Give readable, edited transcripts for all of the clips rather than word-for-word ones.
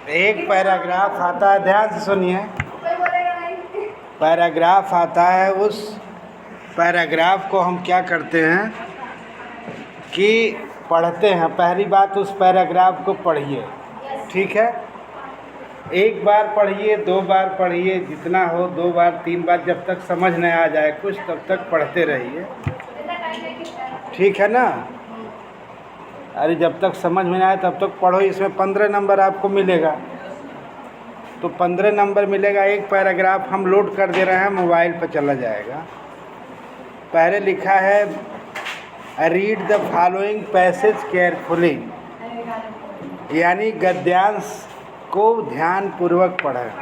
एक पैराग्राफ आता है, ध्यान से सुनिए। पैराग्राफ आता है, उस पैराग्राफ को हम क्या करते हैं कि पढ़ते हैं। पहली बात, उस पैराग्राफ को पढ़िए, ठीक है। एक बार पढ़िए, दो बार पढ़िए, जितना हो, 2 बार 3 बार, जब तक समझ नहीं आ जाए कुछ तब तक पढ़ते रहिए, ठीक है ना। अरे जब तक समझ में आए तब तक पढ़ो। इसमें 15 नंबर आपको मिलेगा, तो 15 नंबर मिलेगा। एक पैराग्राफ हम लोड कर दे रहे हैं, मोबाइल पर चला जाएगा। पहले लिखा है read the following passage carefully, यानी गद्यांश को ध्यानपूर्वक पढ़ें,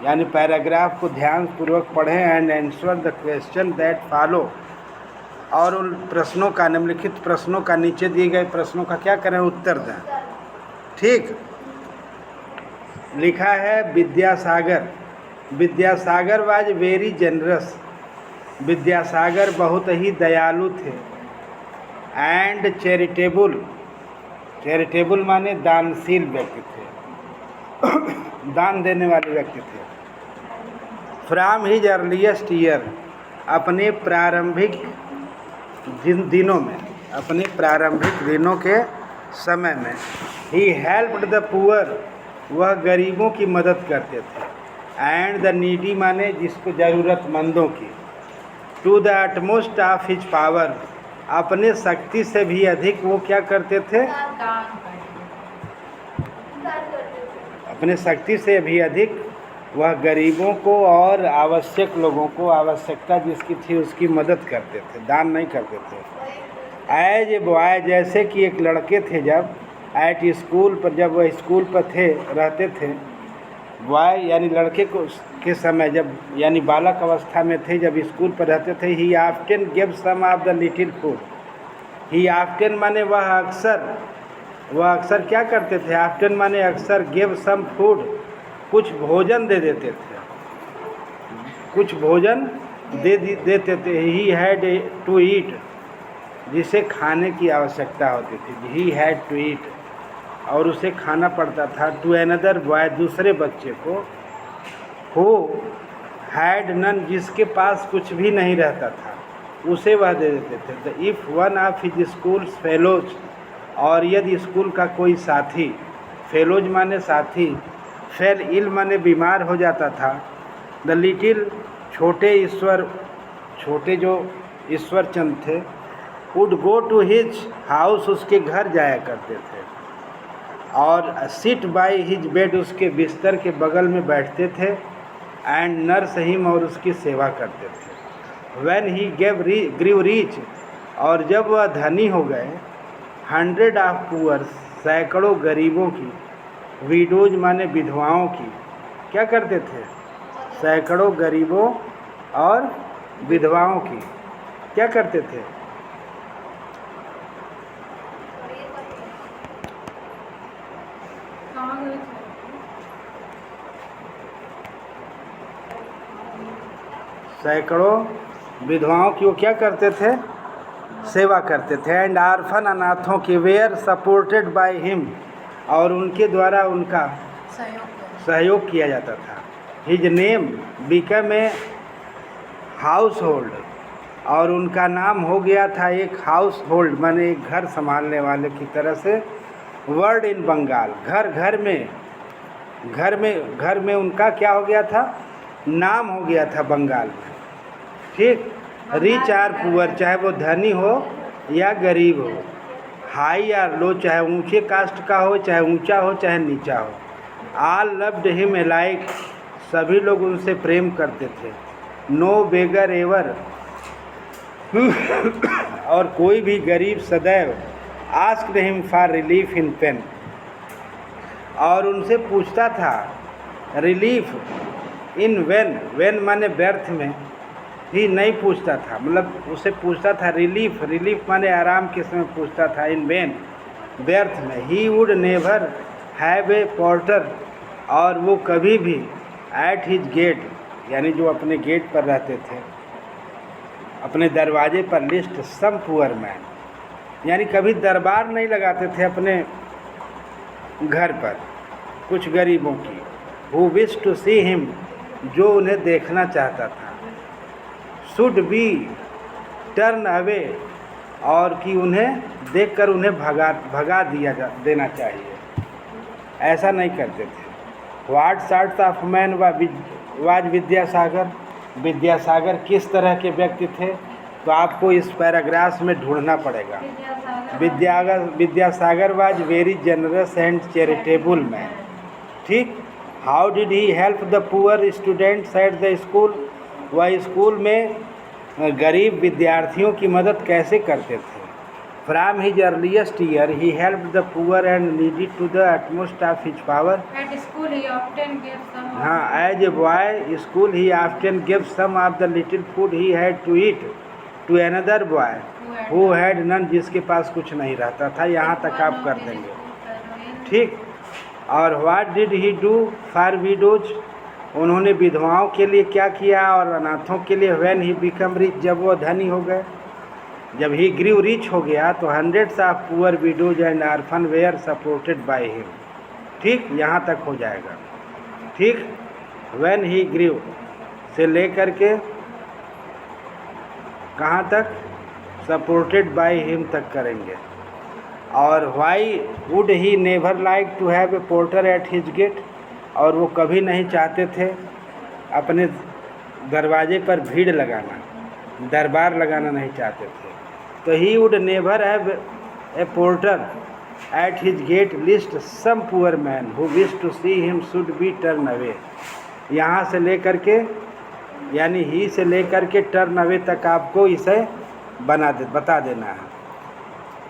यानी पैराग्राफ को ध्यानपूर्वक पढ़ें। And answer the question that follow, और उन प्रश्नों का, निम्नलिखित प्रश्नों का, नीचे दिए गए प्रश्नों का क्या करें, उत्तर दें, ठीक। लिखा है Vidyasagar. Vidyasagar was very generous, Vidyasagar बहुत ही दयालु थे। एंड चैरिटेबल, चैरिटेबल माने दानशील व्यक्ति थे, दान देने वाले व्यक्ति थे। फ्रॉम हिज अर्लीस्ट ईयर, अपने प्रारंभिक दिनों में, अपने प्रारंभिक दिनों के समय में। ही हेल्प्ड द पुअर, वह गरीबों की मदद करते थे। एंड द नीडी माने जिसको ज़रूरतमंदों की। To the utmost of his power, अपने शक्ति से भी अधिक वो क्या करते थे, अपने शक्ति से भी अधिक वह गरीबों को और आवश्यक लोगों को, आवश्यकता जिसकी थी उसकी मदद करते थे, दान नहीं करते थे। एज ए बॉय, जैसे कि एक लड़के थे जब एट स्कूल पर, जब वह स्कूल पर थे, रहते थे। बॉय यानी लड़के को के समय, जब यानी बालक अवस्था में थे, जब स्कूल पर रहते थे। He often give some of the little food, he often माने वह अक्सर, वह अक्सर क्या करते थे, ऑफ्टन माने अक्सर, गिव सम फूड कुछ भोजन दे देते थे, कुछ भोजन देते थे। ही हैड टू ईट, जिसे खाने की आवश्यकता होती थी। ही हैड टू ईट, और उसे खाना पड़ता था। टू अनदर बॉय, दूसरे बच्चे को। हु हैड नन, जिसके पास कुछ भी नहीं रहता था, उसे वह दे देते थे। The if one of his school fellows, और यदि स्कूल का कोई साथी, फेलोज माने साथी, फेल इल माने बीमार हो जाता था। द लिटिल, छोटे ईश्वर, छोटे जो ईश्वर चंद थे, would go to his house, उसके घर जाया करते थे। और सिट बाय हिज बेड, उसके बिस्तर के बगल में बैठते थे। एंड नर्स हिम, और उसकी सेवा करते थे। व्हेन ही ग्रीव रिच, और जब वह धनी हो गए। 100 ऑफ पुअर, सैकड़ों गरीबों की। विडोज माने विधवाओं की, क्या करते थे, सैकड़ों गरीबों और विधवाओं की क्या करते थे, सैकड़ों विधवाओं की वो क्या करते थे, सेवा करते थे। एंड आर्फन, अनाथों की। वेयर सपोर्टेड बाय हिम, और उनके द्वारा उनका सहयोग किया जाता था। His name become a house hold, और उनका नाम हो गया था एक हाउस होल्ड, माने एक घर संभालने वाले की तरह से। वर्ड इन बंगाल, घर घर में, घर में उनका क्या हो गया था, नाम हो गया था बंगाल में, ठीक। रिच आर पुअर, चाहे वो धनी हो या गरीब हो। हाई आर लो, चाहे ऊंचे कास्ट का हो, चाहे ऊंचा हो, चाहे नीचा हो। आल लव्ड हिम अलाइक, सभी लोग उनसे प्रेम करते थे। नो बेगर एवर, और कोई भी गरीब सदैव। Asked him for relief in pen, और उनसे पूछता था रिलीफ इन वेन, वेन माने व्यर्थ में, ही नहीं पूछता था, मतलब उसे पूछता था रिलीफ, रिलीफ माने आराम के समय पूछता था। इन वेन, व्यर्थ में। ही would never have a porter, और वो कभी भी एट हिज गेट, यानी जो अपने गेट पर रहते थे, अपने दरवाजे पर, लिस्ट सम पुअर मैन, यानी कभी दरबार नहीं लगाते थे अपने घर पर। कुछ गरीबों की, who wish to see him, जो उन्हें देखना चाहता था, शुड बी टर्न अवे, और कि उन्हें देखकर उन्हें भगा देना चाहिए, ऐसा नहीं करते थे। What sort of man was Vidyasagar, Vidyasagar किस तरह के व्यक्ति थे, तो आपको इस पैराग्राफ में ढूंढना पड़ेगा। Vidyasagar was very generous and charitable man. ठीक। How did he help the poor students at the school, वह स्कूल में गरीब विद्यार्थियों की मदद कैसे करते थे। From his earliest year he help the poor and needy to the utmost of his power. At school he often gave some. हाँ, as a boy school he often give some of the little food he had to eat to another boy who had none, जिसके पास कुछ नहीं रहता था। यहाँ तक आप कर देंगे। ठीक। और what did he do for widows, उन्होंने विधवाओं के लिए क्या किया और अनाथों के लिए। व्हेन ही बिकम रिच, जब वो धनी हो गए, जब ही ग्रीव रिच हो गया तो hundreds of poor widows and orphan were supported by him. ठीक, यहाँ तक हो जाएगा। ठीक। व्हेन ही ग्रीव से लेकर के कहाँ तक, सपोर्टेड बाय हिम तक करेंगे। और why would he never like to have a porter at his gate, और वो कभी नहीं चाहते थे अपने दरवाजे पर भीड़ लगाना, दरबार लगाना नहीं चाहते थे। तो he would never have a porter at his gate lest some poor man who wish to see him should be turn away. यहाँ से लेकर के, यानी ही से लेकर के टर्न अवे तक आपको इसे बता देना है।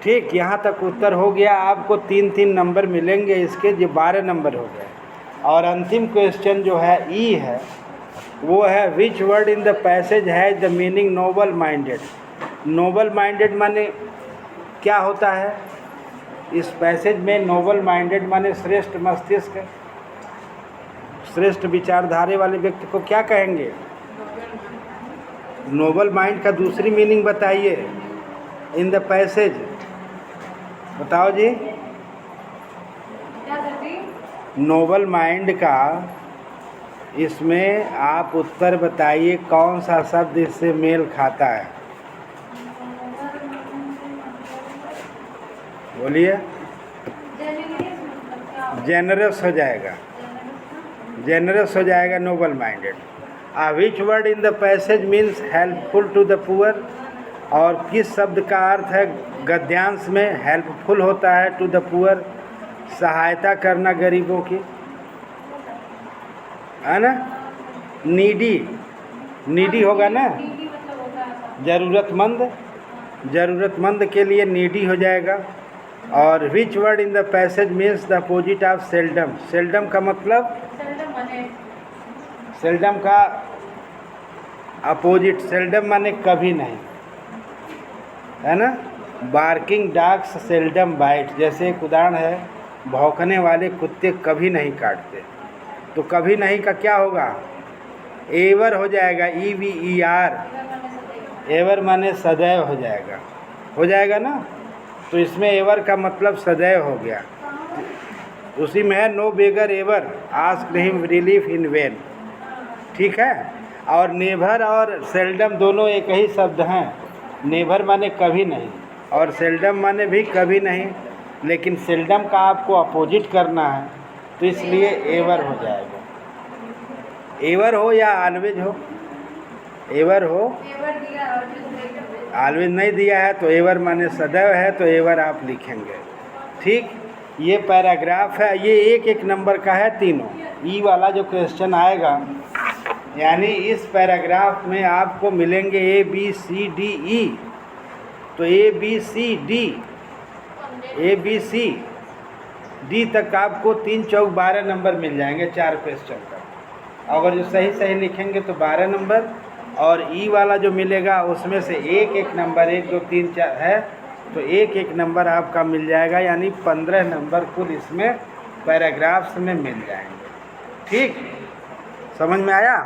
ठीक, यहाँ तक उत्तर हो गया। आपको 3-3 नंबर मिलेंगे इसके, जो 12 नंबर हो गए। और अंतिम क्वेश्चन जो है ई है, वो है which word in the passage has the meaning noble minded. Noble minded माने क्या होता है इस पैसेज में। नोबल माइंडेड माने श्रेष्ठ मस्तिष्क, श्रेष्ठ विचारधारे वाले व्यक्ति को क्या कहेंगे। नोबल माइंड का दूसरी मीनिंग बताइए इन द पैसेज, बताओ जी। नोबल माइंड का इसमें आप उत्तर बताइए, कौन सा शब्द इससे मेल खाता है, बोलिए। जेनरस हो जाएगा, जेनरस हो जाएगा noble minded. Which word in the passage means helpful to the poor, और किस शब्द का अर्थ है गद्यांश में हेल्पफुल होता है टू द पुअर, सहायता करना गरीबों की, है ना। नीडी, नीडी होगा ना, ज़रूरतमंद, ज़रूरतमंद के लिए नीडी हो जाएगा। और विच word in the passage means the opposite of seldom. Seldom का मतलब, सेल्डम का अपोजिट, सेल्डम माने कभी नहीं, है ना। बार्किंग डॉग्स सेल्डम बाइट, जैसे एक उदाहरण है, भौंकने वाले कुत्ते कभी नहीं काटते। तो कभी नहीं का क्या होगा, एवर हो जाएगा, EVER, एवर माने सदैव हो जाएगा, हो जाएगा ना। तो इसमें एवर का मतलब सदैव हो गया। उसी में है no beggar ever ask him relief in vain. ठीक है। और नेवर और सेल्डम दोनों एक ही शब्द हैं। नेवर माने कभी नहीं और सेल्डम माने भी कभी नहीं, लेकिन सेल्डम का आपको अपोजिट करना है, तो इसलिए एवर हो जाएगा। एवर हो या ऑलवेज हो, एवर हो, ऑलवेज नहीं दिया है तो एवर माने सदैव है, तो एवर आप लिखेंगे। ठीक, ये पैराग्राफ है, ये एक एक नंबर का है तीनों। ई वाला जो क्वेश्चन आएगा, यानी इस पैराग्राफ में आपको मिलेंगे ABCDE, तो ABCD तक आपको 3 चौक 12 नंबर मिल जाएंगे 4 क्वेश्चन का। अगर जो सही सही लिखेंगे तो 12 नंबर, और ई वाला जो मिलेगा उसमें से एक एक नंबर 1 2 3 4 है, तो एक एक नंबर आपका मिल जाएगा, यानी 15 नंबर कुल इसमें पैराग्राफ्स में मिल जाएंगे। ठीक, समझ में आया।